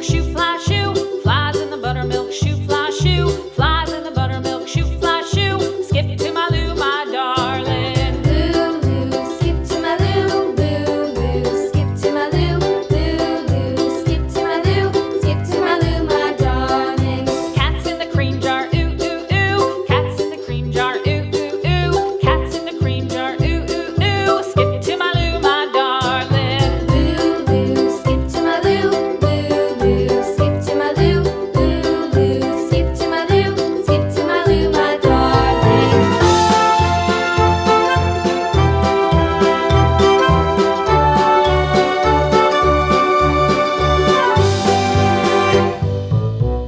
buttermilk shoe, fly shoe. Flies in the buttermilk shoe, fly shoe. Flies in the buttermilk shoe, fly shoe. Skip to my Lou, my darling. Lou, skip to my Lou, Lou, skip to my Lou, Lou, skip to my Lou, skip to my Lou, my darling. Cats in the cream jar, ooh, ooh, ooh. Cats in the cream jar, ooh, ooh, ooh. Cats in the cream jar, ooh, ooh, ooh. Skip to my Lou, my darling. Lou, skip to my Lou, Lou, skip to my Lou, Lou, skip to my Lou, skip to my Lou, my darling.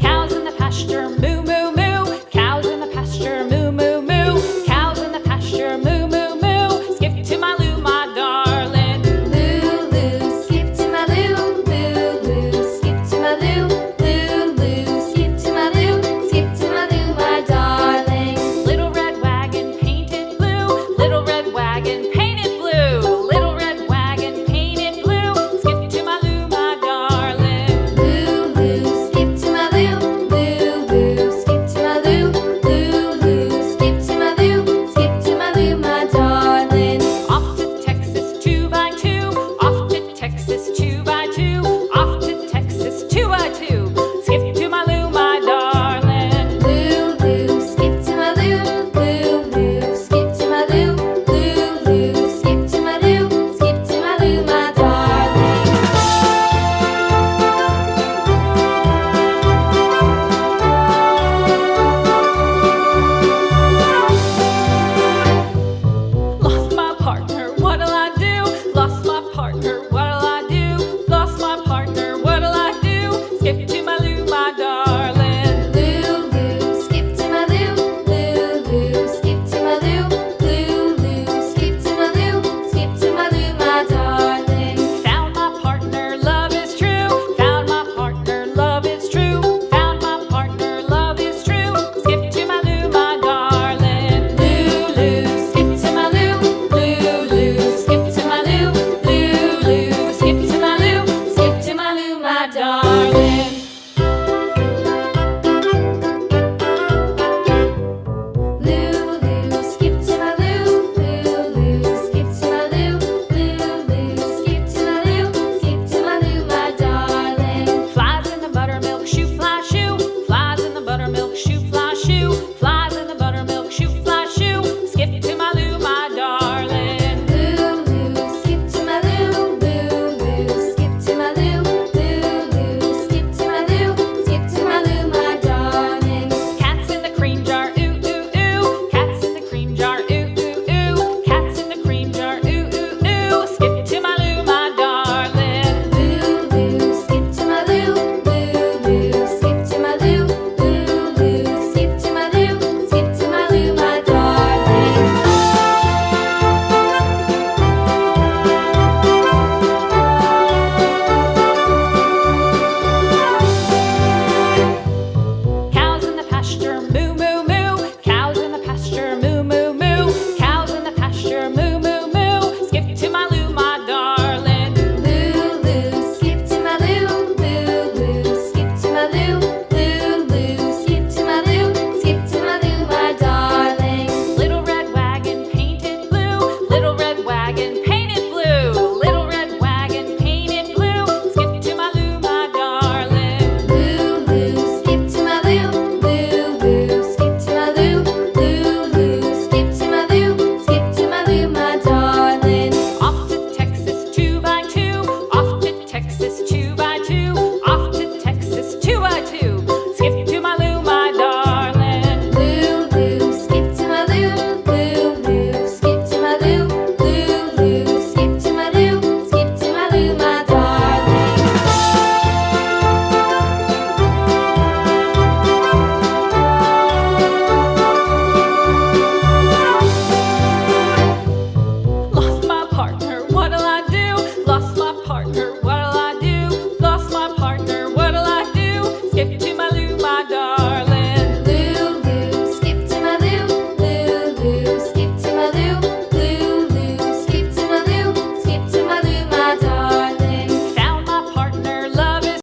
Cows in the pasture, moo, moo, moo. Cows in the pasture, moo, moo, moo. Cows in the pasture, moo, moo, moo. Skip to my Lou, my darling. Lou, skip to my Lou, Lou, skip to my Lou, Lou, skip to my Lou, skip to my Lou, my darling. Little red wagon painted blue. Little red wagon painted blue. Little red wagon painted blue. Skip to my Lou, my darling. Lou, skip to my Lou, Lou, skip to my Lou, Lou, skip to my Lou, skip to my Lou, my darling. Off to Texas 2x2. Off to Texas 2x2. Off to Texas 2x2. Skip to my Lou, my darling. Lou, skip to my Lou, Lou, skip to my Lou, Lou, skip to my Lou, skip to my Lou, my darling. Lost my partner, what'll I do? Lost my partner, what'll I do? Lost my partner, what'll I do? Skip to my Lou, my darling. Lou, skip to my Lou, Lou, skip to my Lou, Lou, skip to my Lou, skip to my Lou, my darling. Found my partner, love is true. Found my partner, love is true. Found my partner, love is true. Skip to my Lou, my darling. Lou, skip to my Lou, Lou, skip to my Lou, Lou, skip to my Lou, skip to my Lou, my darling.